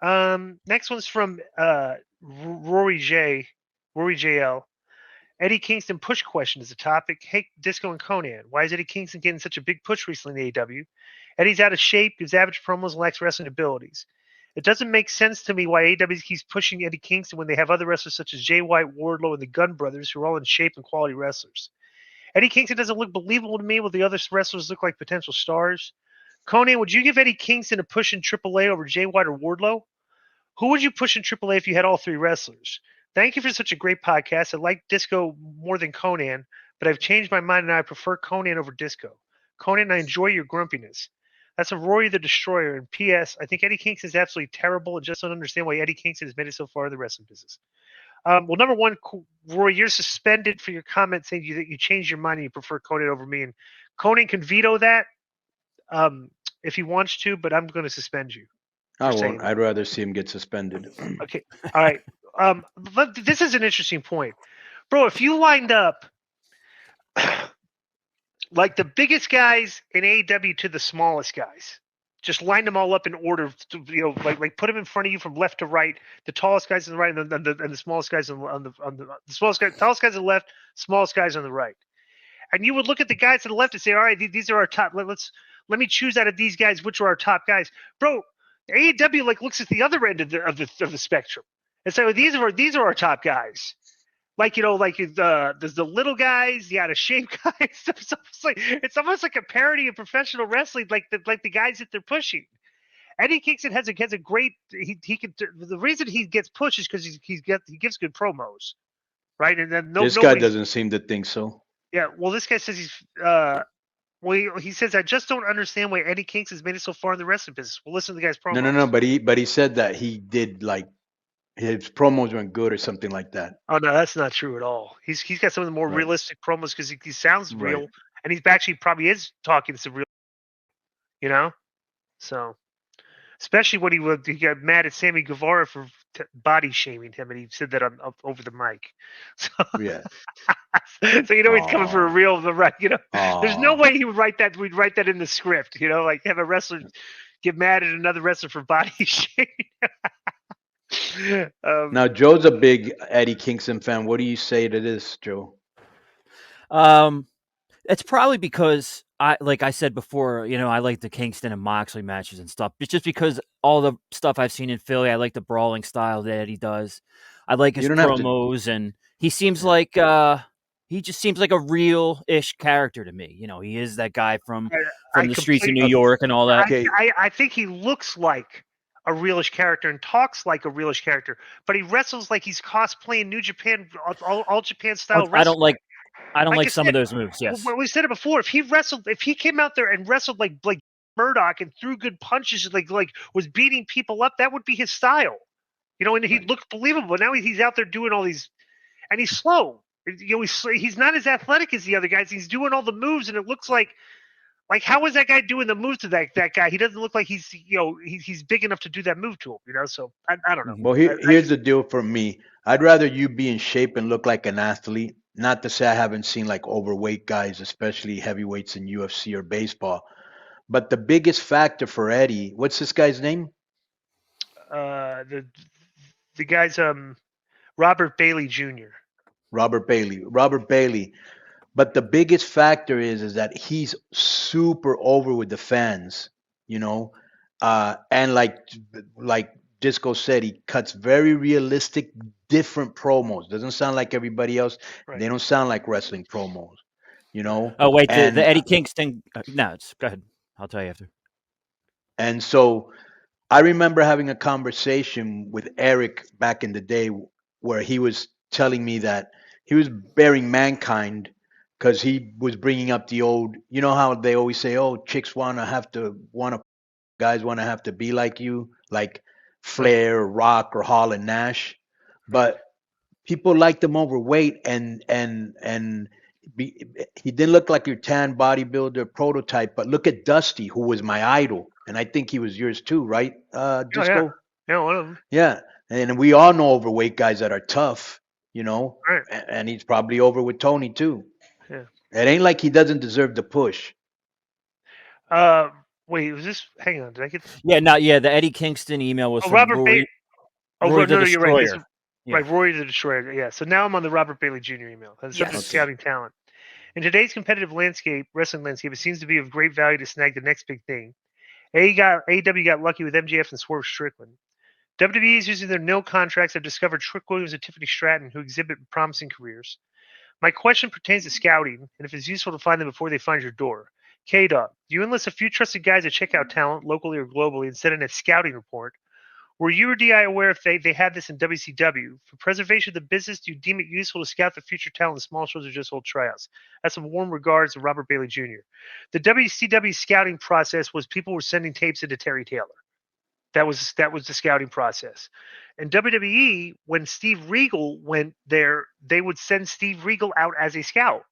Next one's from Rory J. Rory JL. Eddie Kingston push question is the topic. Hey, Disco and Conan, why is Eddie Kingston getting such a big push recently in AEW? Eddie's out of shape, gives average promos, and lacks wrestling abilities. It doesn't make sense to me why AEW keeps pushing Eddie Kingston when they have other wrestlers such as Jay White, Wardlow, and the Gun Brothers who are all in shape and quality wrestlers. Eddie Kingston doesn't look believable to me while the other wrestlers look like potential stars. Conan, would you give Eddie Kingston a push in AAA over Jay White or Wardlow? Who would you push in AAA if you had all three wrestlers? Thank you for such a great podcast. I like Disco more than Conan, but I've changed my mind and I prefer Conan over Disco. Conan, I enjoy your grumpiness. That's from Rory the Destroyer. And P.S. I think Eddie Kingston is absolutely terrible and just don't understand why Eddie Kingston has made it so far in the wrestling business. Well, number one, Rory, you're suspended for your comment saying that you changed your mind and you prefer Conan over me. And Conan can veto that if he wants to, but I'm going to suspend you. I won't. I'd rather see him get suspended. Okay. All right. This is an interesting point. Bro, if you lined up like the biggest guys in AEW to the smallest guys, just line them all up in order, like put them in front of you from left to right, the tallest guys on the right and the smallest guys on the smallest guys, tallest guys on the left, smallest guys on the right. And you would look at the guys to the left and say, all right, these are our top. Let me choose out of these guys which are our top guys. Bro, AEW looks at the other end of the spectrum and say, well, these are our top guys. There's the little guys, the out of shape guys. It's almost like a parody of professional wrestling, like the guys that they're pushing. Eddie Kingston has a great. He can. The reason he gets pushed is because he gives good promos, right? And then this guy doesn't seem to think so. Yeah, well, this guy says he's. He says I just don't understand why Eddie Kingston's made it so far in the wrestling business. Well, listen to the guy's promos. No. But he said that he did his promos weren't good or something like that. Oh no, that's not true at all. He's got some of the more realistic promos because he sounds real, and he's actually probably is talking some real, So, especially when he got mad at Sammy Guevara for body shaming him, and he said that over the mic. So, yeah. So he's coming for a real right. There's no way he would write that. We'd write that in the script. Like have a wrestler get mad at another wrestler for body shaming. Now Joe's a big Eddie Kingston fan. What do you say to this, Joe? It's probably because like I said before, I like the Kingston and Moxley matches and stuff. It's just because all the stuff I've seen in Philly, I like the brawling style that Eddie does. I like his promos, and he seems like he just seems like a real-ish character to me. He is that guy from the streets of New York and all that. I think he looks like a realish character and talks like a realish character, but he wrestles like he's cosplaying New Japan, all Japan style wrestling. I don't like some of those moves. Yes, we said it before. If he came out there and wrestled like Murdoch and threw good punches, and like was beating people up, that would be his style. And he looked believable. Now he's out there doing all these, and he's slow. He's not as athletic as the other guys. He's doing all the moves, and it looks like how is that guy doing the moves to that guy? He doesn't look like he's he's big enough to do that move to him. So I don't know. Well, here's the deal for me. I'd rather you be in shape and look like an athlete. Not to say I haven't seen overweight guys, especially heavyweights in UFC or baseball. But the biggest factor for Eddie, what's this guy's name? The guy's Robert Bailey Jr. Robert Bailey. But the biggest factor is that he's super over with the fans, and like Disco said, he cuts very realistic, different promos. Doesn't sound like everybody else. Right. They don't sound like wrestling promos, Oh wait, the Eddie Kingston. No, go ahead. I'll tell you after. And so, I remember having a conversation with Eric back in the day where he was telling me that he was bearing Mankind because he was bringing up the old. You know how they always say, "Oh, chicks guys want to have to be like you, like Flair, Rock, or Hall and Nash," but people liked him overweight, and he didn't look like your tan bodybuilder prototype. But look at Dusty, who was my idol, and I think he was yours too, right, Disco? Yeah, one of them. Yeah, and we all know overweight guys that are tough, right. And he's probably over with Tony too. Yeah, it ain't like he doesn't deserve the push. Well, Wait, was this? Hang on, did I get? The Eddie Kingston email was from Robert Rory. Oh, Rory the no, you're right. Destroyer. Right, Rory the Destroyer. Yeah. So now I'm on the Robert Bailey Jr. email. The subject is scouting talent. In today's competitive wrestling landscape, it seems to be of great value to snag the next big thing. AEW got lucky with MJF and Swerve Strickland. WWE is using their no contracts have discovered Trick Williams and Tiffany Stratton, who exhibit promising careers. My question pertains to scouting, and if it's useful to find them before they find your door. K-Dog, you enlist a few trusted guys to check out talent, locally or globally, and send in a scouting report. Were you or DI aware if they had this in WCW? For preservation of the business, do you deem it useful to scout the future talent in small shows or just hold tryouts? That's some warm regards to Robert Bailey Jr. The WCW scouting process was people were sending tapes into Terry Taylor. That was the scouting process. And WWE, when Steve Regal went there, they would send Steve Regal out as a scout.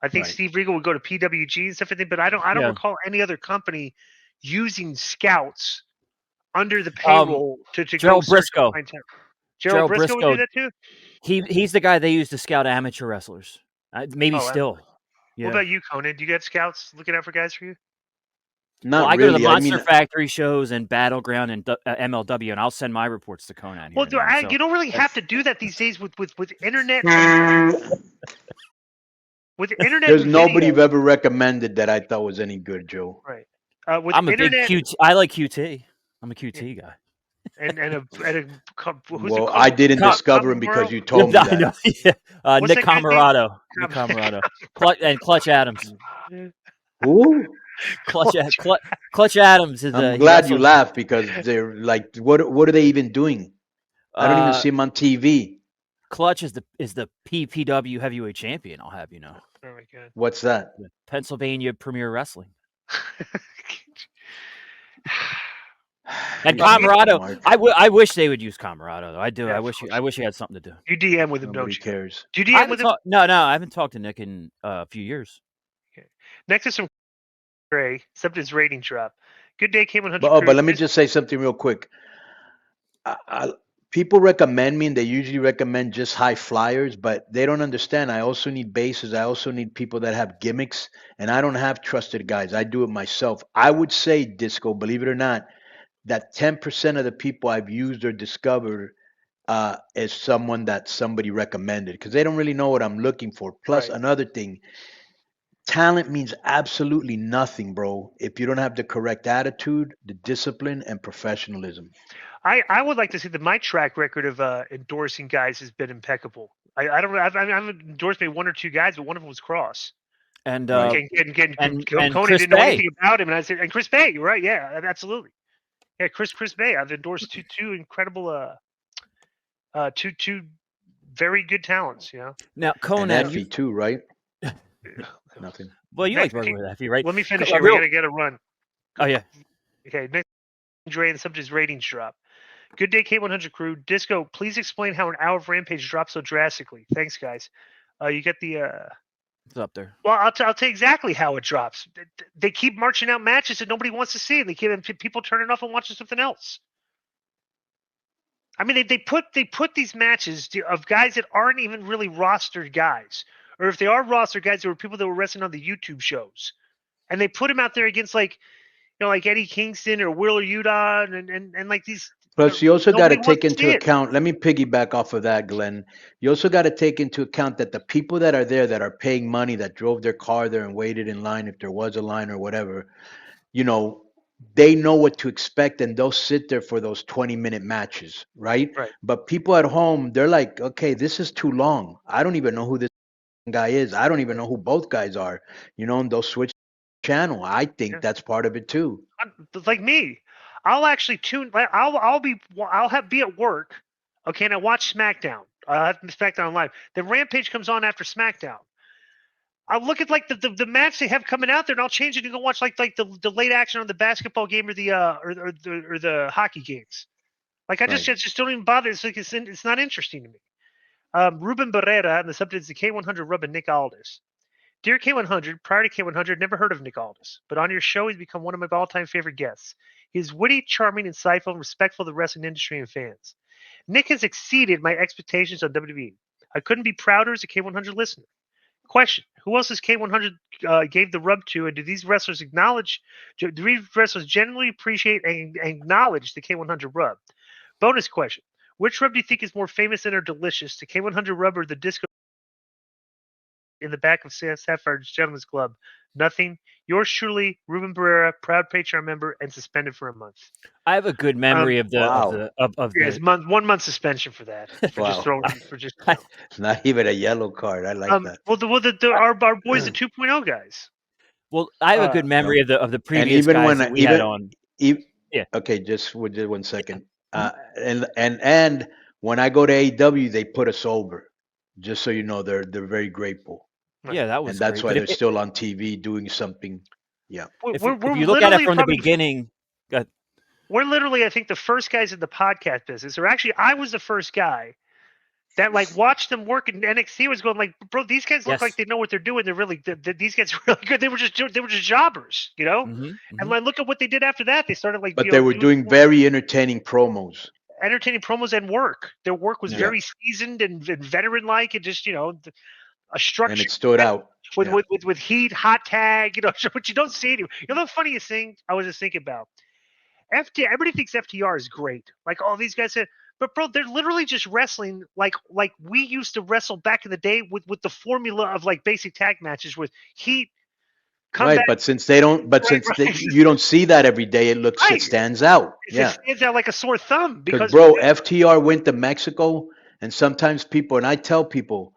I think Steve Regal would go to PWG and stuff like that, but I don't recall any other company using scouts under the payroll to Gerald Briscoe. Gerald Briscoe would do that too? He's the guy they use to scout amateur wrestlers. Maybe still. Yeah. What about you, Conan? Do you have scouts looking out for guys for you? Not I really. go to the Monster Factory shows and Battleground and MLW, and I'll send my reports to Conan. Well, you don't really have to do that these days with internet. With internet, there's nobody you've ever recommended that I thought was any good, Joe. Right. I'm a big QT. I like QT. I'm a QT guy. Well, I didn't discover him because you told me that. Nick Camarado. Nick Camarado. Clutch Adams. Who? Clutch Adams is. I'm glad you laughed because they're like, what are they even doing? I don't even see him on TV. Clutch is the PPW heavyweight champion. I'll have you know. Oh my God. What's that? Pennsylvania Premier Wrestling. And Camarado, I wish they would use Camarado though. I do. Yeah, I wish he had something to do. You DM with him, don't you? Cares. Do you DM with him? No, I haven't talked to Nick in a few years. Okay. Next is from Gray. Something's rating drop. Good day, K100. But let me just say something real quick. People recommend me, and they usually recommend just high flyers, but they don't understand. I also need bases. I also need people that have gimmicks, and I don't have trusted guys. I do it myself. I would say, Disco, believe it or not, that 10% of the people I've used or discovered is someone that somebody recommended because they don't really know what I'm looking for. Plus, another thing, talent means absolutely nothing, bro, if you don't have the correct attitude, the discipline, and professionalism. I would like to see that my track record of endorsing guys has been impeccable. I've endorsed maybe one or two guys, but one of them was Cross. And Conan didn't know anything about him, and I said, and Chris Bay, you're right, yeah, absolutely. Yeah, Chris Bay. I've endorsed two incredible, two very good talents. You know. Now Conan, and Effie too, right? Nothing. Well, you like working with Effie, right? Let me finish here. We gotta get a run. Oh yeah. Okay. Next, Dre, and the subject is ratings drop. Good day, K100 crew. Disco, please explain how an hour of Rampage dropped so drastically. Thanks, guys. You get the. It's up there. Well, I'll tell you exactly how it drops. They keep marching out matches that nobody wants to see, and they keep people turning off and watching something else. I mean, they put these matches of guys that aren't even really rostered guys, or if they are rostered guys, there were people that were wrestling on the YouTube shows, and they put them out there against like Eddie Kingston or Wheeler Yuta and like these. Plus, you also got to take into account, let me piggyback off of that, Glenn. You also got to take into account that the people that are there that are paying money, that drove their car there and waited in line, if there was a line or whatever, they know what to expect and they'll sit there for those 20-minute matches, right? But people at home, they're like, okay, this is too long. I don't even know who this guy is. I don't even know who both guys are, and they'll switch channel. I think that's part of it too. Like me. I'll actually tune. I'll be at work, okay, and I watch SmackDown. I'll have SmackDown live. Then Rampage comes on after SmackDown. I'll look at like the match they have coming out there, and I'll change it and go watch like the late action on the basketball game or the hockey games. Like I just don't even bother. It's not interesting to me. Ruben Barrera, and the subject is the K100 rubbing Nick Aldis. Dear K100, prior to K100, never heard of Nick Aldis, but on your show, he's become one of my all-time favorite guests. He's witty, charming, insightful, and respectful of the wrestling industry and fans. Nick has exceeded my expectations on WWE. I couldn't be prouder as a K100 listener. Question: who else is K100 gave the rub to, and do these wrestlers acknowledge? Do these wrestlers generally appreciate and acknowledge the K100 rub? Bonus question: which rub do you think is more famous and or delicious, the K100 rub or the disco in the back of Sapphire's Gentlemen's Club? Nothing. Yours truly, Ruben Barrera, proud Patreon member, and suspended for a month. I have a good memory of the wow. Yes, 1 month suspension for that. For Wow. just throwing for just. You know. It's not even a yellow card. I like that. Well, our boys, the 2.0 guys. Well, I have a good memory of the previous and even guys when that we had on. Yeah. Okay, just 1 second. And when I go to AEW, they put us over. Just so you know, they're very grateful. Yeah, that was. And that's great. why they're still on TV doing something. Yeah. If you look at it from the beginning, we're literally, I think, the first guys in the podcast business, or actually, I was the first guy that like watched them work in NXT. Was going like, bro, these guys look like they know what they're doing. They're really, these guys are really good. They were just jobbers, you know. And like, look at what they did after that. They started like, but they were doing very entertaining promos. Entertaining promos and work. Their work was very seasoned and veteran-like, and just a structure. And it stood out with heat, hot tag, but you don't see it. The funniest thing I was just thinking about. Everybody thinks FTR is great. Like, oh, these guys said, but bro, they're literally just wrestling like we used to wrestle back in the day with the formula of like basic tag matches with heat. Right, but since they don't, you don't see that every day, it stands out. It stands out like a sore thumb because bro, FTR went to Mexico, and sometimes people, and I tell people,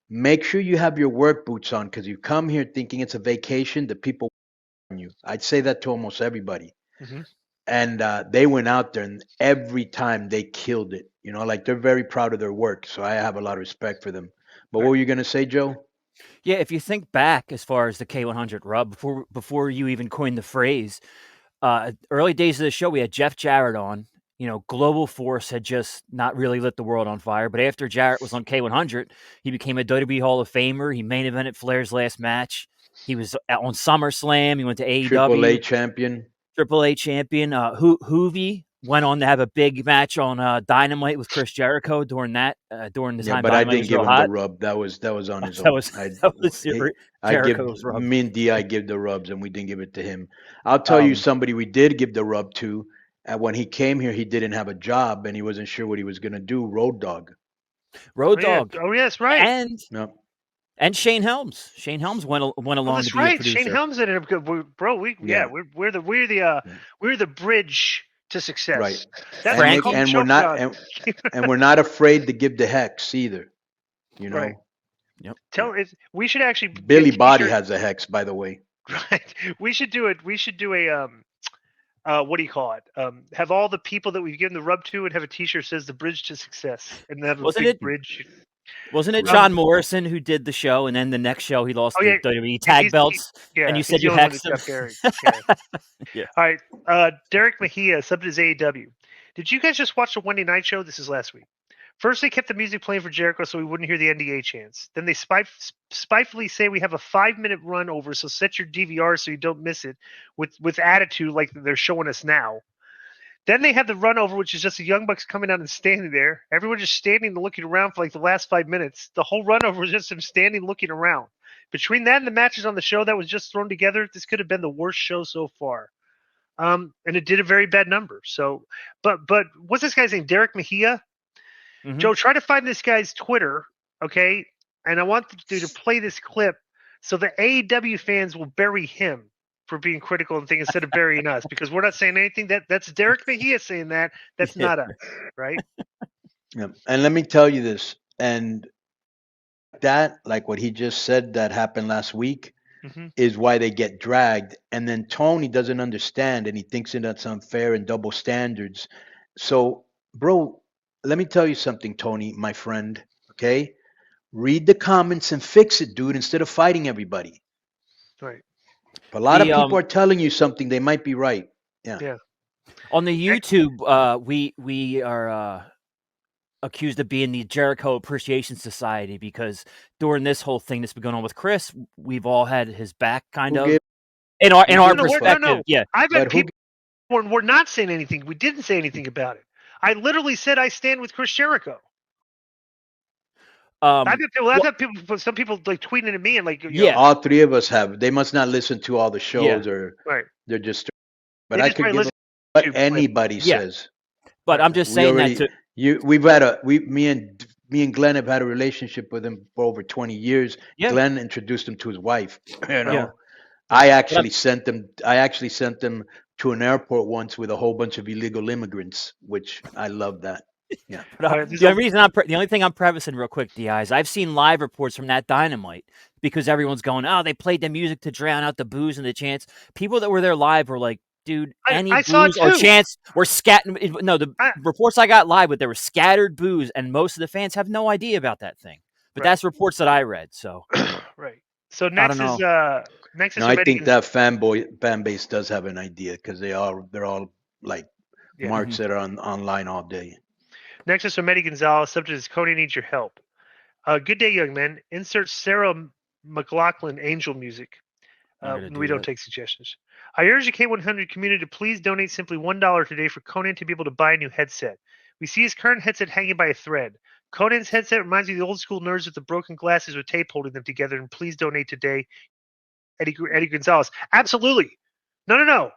make sure you have your work boots on, because you come here thinking it's a vacation, the people on you. I'd say that to almost everybody. And they went out there, and every time they killed it. Like they're very proud of their work, so I have a lot of respect for them. But what were you going to say, Joe? Yeah, if you think back as far as the K100 rub, before you even coined the phrase, early days of the show, we had Jeff Jarrett on. Global Force had just not really lit the world on fire. But after Jarrett was on K100, he became a WWE Hall of Famer. He main evented Flair's last match. He was on SummerSlam. He went to AEW. Triple A champion. Hoovy went on to have a big match on Dynamite with Chris Jericho during the time. But Dynamite I didn't give him hot. The rub. That was on his own. That was Jericho's rub. Me and Di give the rubs, and we didn't give it to him. I'll tell you somebody we did give the rub to. And when he came here, he didn't have a job, and he wasn't sure what he was going to do. Road Dogg. Oh yes, right. And Shane Helms. Shane Helms went along to be a producer. Shane Helms ended up good, bro. We're the bridge to success. Right. That's and we're not afraid to give the hex either. Right. Yep. We should actually. Billy Body has a hex, by the way. Right. We should do it. We should do a what do you call it? Have all the people that we've given the rub to and have a T-shirt that says "The Bridge to Success" and have a big bridge. Wasn't it John Morrison who did the show, and then the next show he lost the WWE tag belts? And you said you hexed him. Yeah. All right. Derek Mejia subbed his AEW. Did you guys just watch the Wednesday night show? This is last week. First, they kept the music playing for Jericho so we wouldn't hear the NDA chants. Then they spitefully say we have a 5-minute run over, so set your DVR so you don't miss it with attitude like they're showing us now. Then they have the run over, which is just the Young Bucks coming out and standing there. Everyone just standing and looking around for like the last 5 minutes. The whole run over was just them standing looking around. Between that and the matches on the show that was just thrown together, this could have been the worst show so far. And it did a very bad number. So, but what's this guy's name? Derek Mejia? Joe, try to find this guy's Twitter, okay? And I want you to play this clip so the AEW fans will bury him for being critical and things instead of burying us, because we're not saying anything. That's Derek Mejia saying that. That's not us, right? Yeah. And let me tell you this, and that, like what he just said, that happened last week, is why they get dragged. And then Tony doesn't understand, and he thinks that's unfair and double standards. So, bro, let me tell you something, Tony, my friend, okay? Read the comments and fix it, dude, instead of fighting everybody. Right. A lot of people are telling you something. They might be right. Yeah. On the YouTube, we are accused of being the Jericho Appreciation Society because during this whole thing that's been going on with Chris, we've all had his back kind of. In our perspective, yeah. I've had people we're not saying anything. We didn't say anything about it. I literally said I stand with Chris Jericho. I've got people, some people like tweeting at me and like, Yeah. All three of us have. They must not listen to all the shows, or right. they're just. But They I just could probably give listen what to anybody says. But I'm just saying that Me and Glenn have had a relationship with him for over 20 years. Yeah. Glenn introduced him to his wife. You know, Yeah. I actually sent them to an airport once with a whole bunch of illegal immigrants, which I love that. Yeah. The only thing I'm prefacing real quick, Di, is I've seen live reports from that Dynamite because everyone's going, oh, they played the music to drown out the booze and the chants. People that were there live were like, dude, any booze or chants were scattered. No, the reports I got live, but there were scattered booze, and most of the fans have no idea about that thing. But that's reports that I read. So right. So next is I think that fan base does have an idea because they're all like marks that are online all day. Next is from Eddie Gonzalez. Subject is Cody needs your help. Good day, young men. Insert Sarah McLaughlin angel music. We don't take suggestions. I urge the K100 community to please donate simply $1 today for Conan to be able to buy a new headset. We see his current headset hanging by a thread. Conan's headset reminds me of the old school nerds with the broken glasses with tape holding them together. And please donate today, Eddie Gonzalez. Absolutely. No.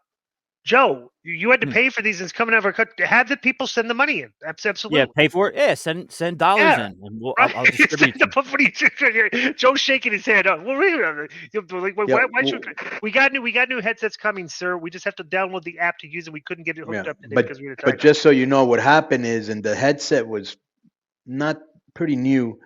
Joe, you had to pay for these, and it's coming out of our cut. Have the people send the money in. Absolutely. Yeah, pay for it. Yeah, send dollars in, and I'll distribute. Joe's shaking his head. Why should we got new headsets coming, sir? We just have to download the app to use it. We couldn't get it hooked up today because we were But just so you know, what happened is, and the headset was not pretty new.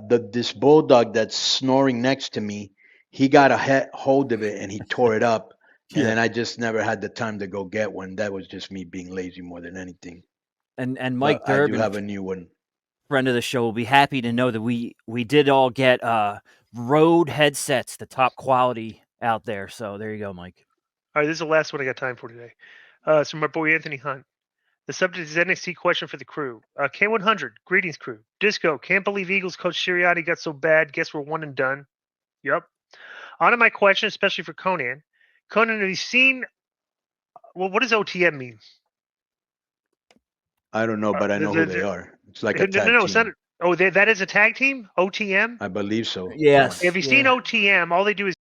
This bulldog that's snoring next to me, he got a hold of it and he tore it up. And then I just never had the time to go get one. That was just me being lazy more than anything. And Mike Durbin, I do have a new one. Friend of the show, will be happy to know that we did all get Rode headsets, the top quality out there. So there you go, Mike. All right, this is the last one I got time for today. It's from my boy Anthony Hunt. The subject is NXT question for the crew. K100, greetings crew. Disco, can't believe Eagles coach Sirianni got so bad. Guess we're one and done. Yep. On to my question, especially for Conan. Conan, have you seen? Well, what does OTM mean? I don't know, but I know who they are. It's like a tag team. It's not. That is a tag team? OTM? I believe so. Yes. Have you seen OTM? All they do is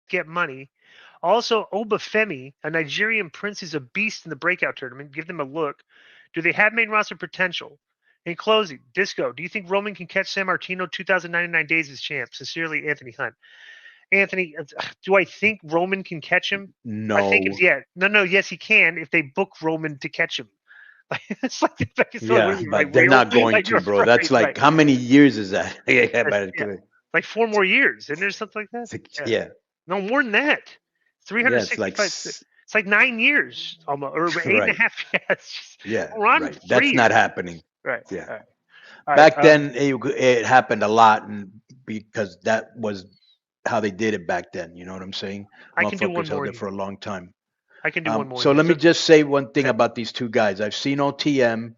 get money. Also, Oba Femi, a Nigerian prince, is a beast in the breakout tournament. Give them a look. Do they have main roster potential? In closing, Disco, do you think Roman can catch San Martino 2,099 days as champ? Sincerely, Anthony Hunt. Anthony, do I think Roman can catch him? No. I think yes, he can if they book Roman to catch him. It's like but they're not going to, bro. That's like how many years is that? Like 4 more years, and there's something like that. No more than that. 365. It's like 9 years almost, or 8.5 years. Right. That's not happening. Right. Yeah. Back then, it happened a lot, and because that was how they did it back then. You know what I'm saying? I can do one more for a long time. I can do one more. So let me just say one thing about these two guys. I've seen OTM.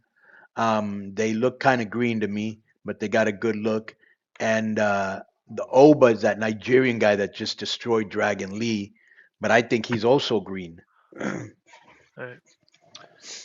They look kind of green to me, but they got a good look. And the Oba is that Nigerian guy that just destroyed Dragon Lee, but I think he's also green. All right.